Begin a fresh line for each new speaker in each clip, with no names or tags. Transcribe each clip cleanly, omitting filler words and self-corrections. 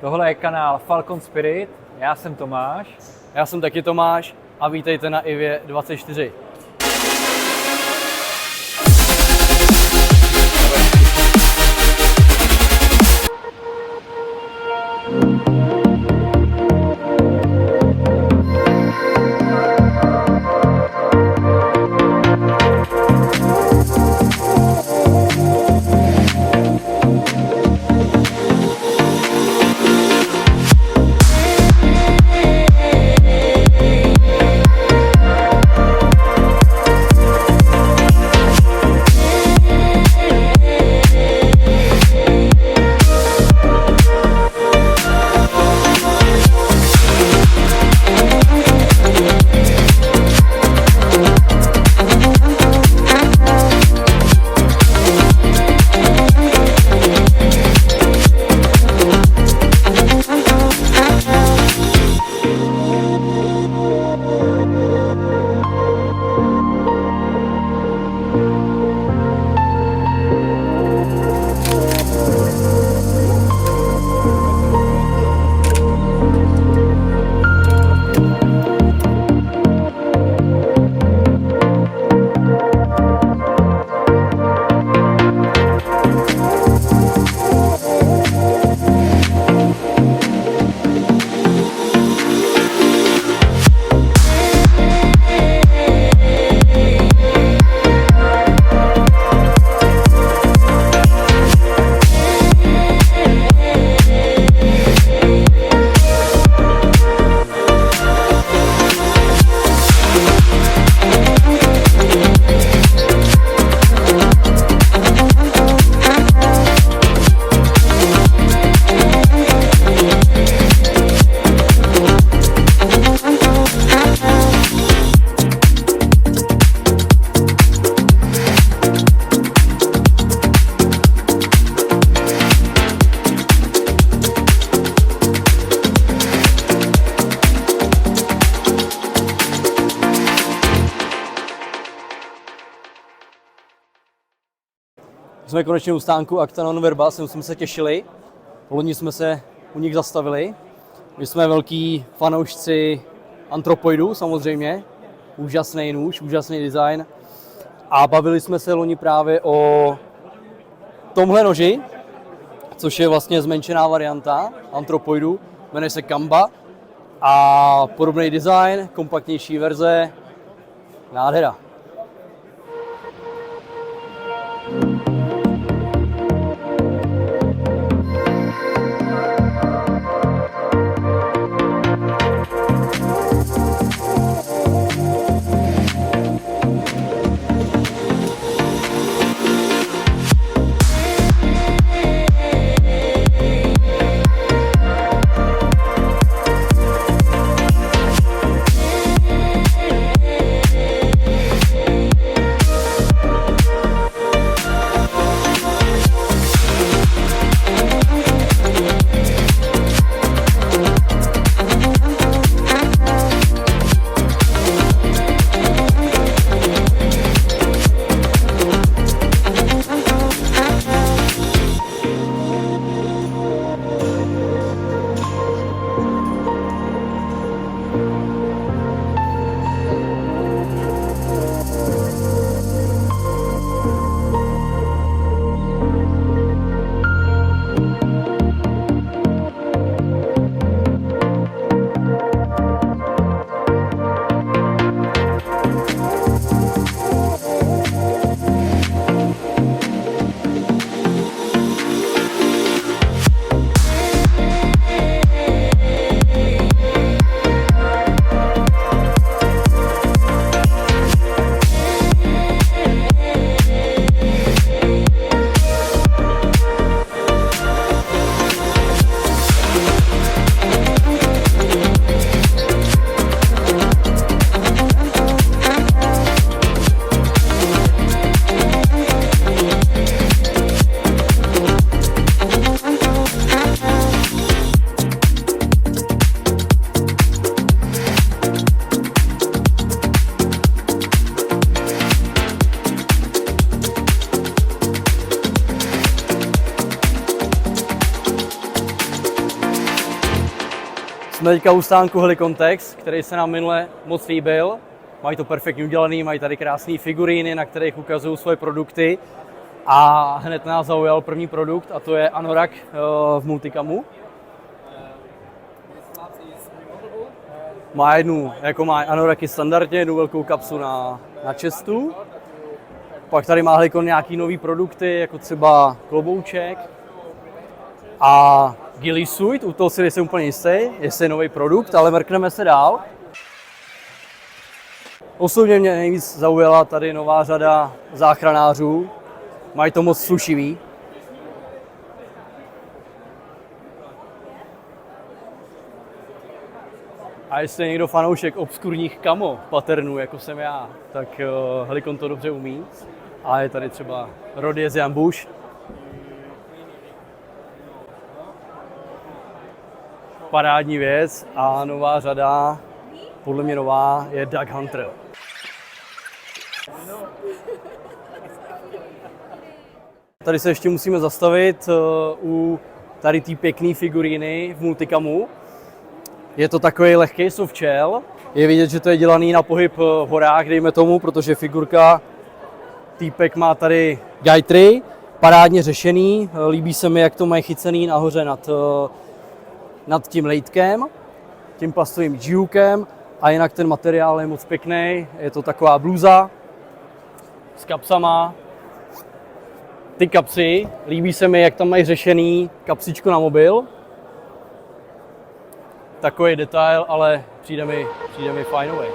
Tohle je kanál Falcon Spirit, já jsem Tomáš.
Já jsem taky Tomáš a vítejte na Ivě 24. Jsme konečně u stánku Actanon Verba, sem jsme se těšili. Loni jsme se u nich zastavili. My jsme velký fanoušci Anthropoidu samozřejmě. Úžasný nůž, úžasný design. A bavili jsme se loni právě o tomhle noži, což je vlastně zmenšená varianta Anthropoidu. Jmenuje se Kamba. A podobný design, kompaktnější verze. Nádhera. Jsme teďka u stánku Helicontex, který se nám minule moc líbil. Mají to perfektně udělaný, mají tady krásné figuríny, na kterých ukazují svoje produkty. A hned nás zaujal první produkt, a to je anorak v multicamu. Má jednu, jako má anoraky standardně, jednu velkou kapsu na chestu. Pak tady má Helicon nějaký nový produkty, jako třeba klobouček. A Ghillie Suit, u toho si nejsem úplně jistý, jestli je nový produkt, ale mrkneme se dál. Osobně mě nejvíc zaujala tady nová řada záchranářů. Mají to moc slušivý. A jestli je někdo fanoušek obskurních camo patternů, jako jsem já, tak Helicon to dobře umí. A je tady třeba Rhodesian Ambush. Parádní věc a nová řada, podle mě nová, je Duck Hunter. Tady se ještě musíme zastavit u tady té pěkné figuríny v multicamu. Je to takový lehký softshell. Je vidět, že to je dělaný na pohyb v horách, dejme tomu, protože figurka týpek má tady gajtry, parádně řešený. Líbí se mi, jak to mají chycený nahoře nad tím lejtkem, tím plastovým džíukem, a jinak ten materiál je moc pěkný. Je to taková bluza s kapsama. Ty kapsy, líbí se mi, jak tam mají řešený kapsičko na mobil. Takový detail, ale přijde mi fajnový.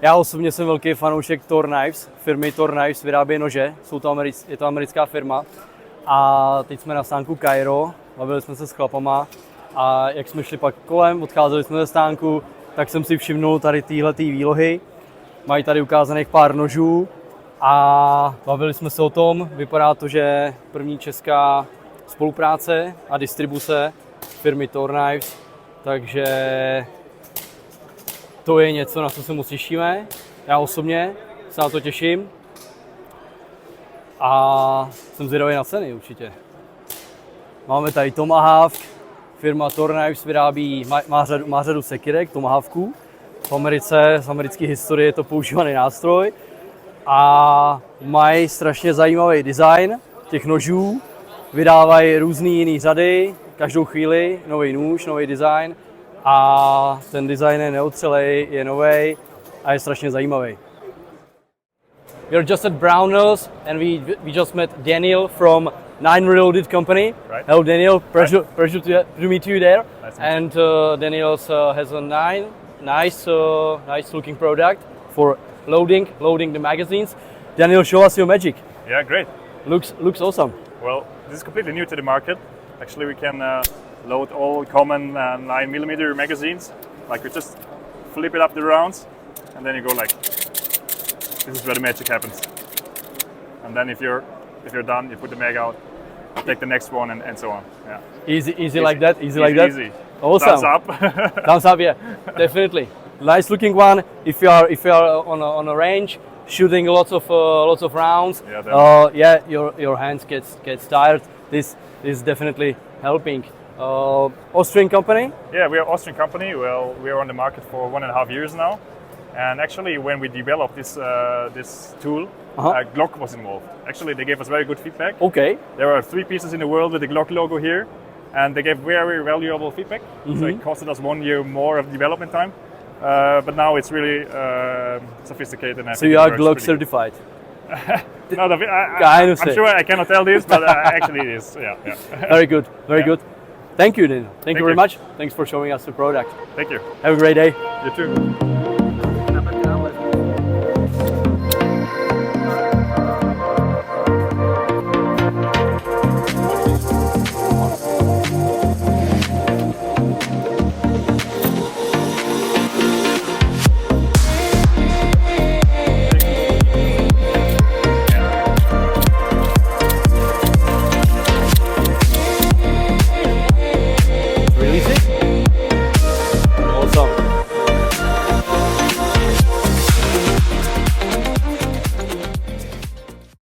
Já osobně jsem velký fanoušek Thor Knives, firmy Thor Knives vyrábějí nože, je to americká firma. A teď jsme na stánku Cairo, bavili jsme se s chlapama a jak jsme šli pak kolem, odcházeli jsme ze stánku, tak jsem si všimnul tady téhletý výlohy. Mají tady ukázaných pár nožů a bavili jsme se o tom. Vypadá to, že první česká spolupráce a distribuce firmy Thor Knives, takže to je něco, na co se moc těšíme. Já osobně se na to těším a jsem zvědavý na ceny určitě. Máme tady Tomahawk, firma Thor Knives vyrábí, má řadu sekirek, Tomahawků. V Americe, z americké historie je to používaný nástroj a mají strašně zajímavý design těch nožů. Vydávají různý jiný řady, každou chvíli nový nůž, nový design. A ten design je neotřelej, je nový a je strašně zajímavý. We are just at Brownells and we just met Daniel from Nine Reloaded Company.
Right.
Hello Daniel, pleasure to meet you there.
Nice
and Daniel has a nice looking product for loading the magazines. Daniel, show us your magic.
Yeah, great.
Looks awesome.
Well, this is completely new to the market. Actually, we can load all common 9mm magazines. Like we just flip it up the rounds, and then you go like. This is where the magic happens. And then if you're done, you put the mag out, take the next one, and so on. Yeah.
Easy like that. Easy like that.
Easy.
Awesome.
thumbs up.
Thumbs up, yeah, definitely. Nice looking one. If you are on a range, shooting lots of rounds,
Yeah, definitely.
your hands gets tired. This is definitely helping. Austrian company.
Yeah, we are an Austrian company. Well, we are on the market for 1.5 years now. And actually, when we developed this tool, Glock was involved. Actually, they gave us very good feedback.
Okay.
There are 3 pieces in the world with the Glock logo here, and they gave very valuable feedback. So it costed us 1 year more of development time. But now it's really sophisticated. And I
So
think
you
it
are
works
Glock
pretty good.
certified.
No,
I
I'm
understand.
sure I cannot tell this, but actually it is. Yeah.
Very good. Very
Yeah.
good. Thank you, Daniel. Thank you very
you.
much. Thanks for showing us the product.
Thank you.
Have a great day.
You too.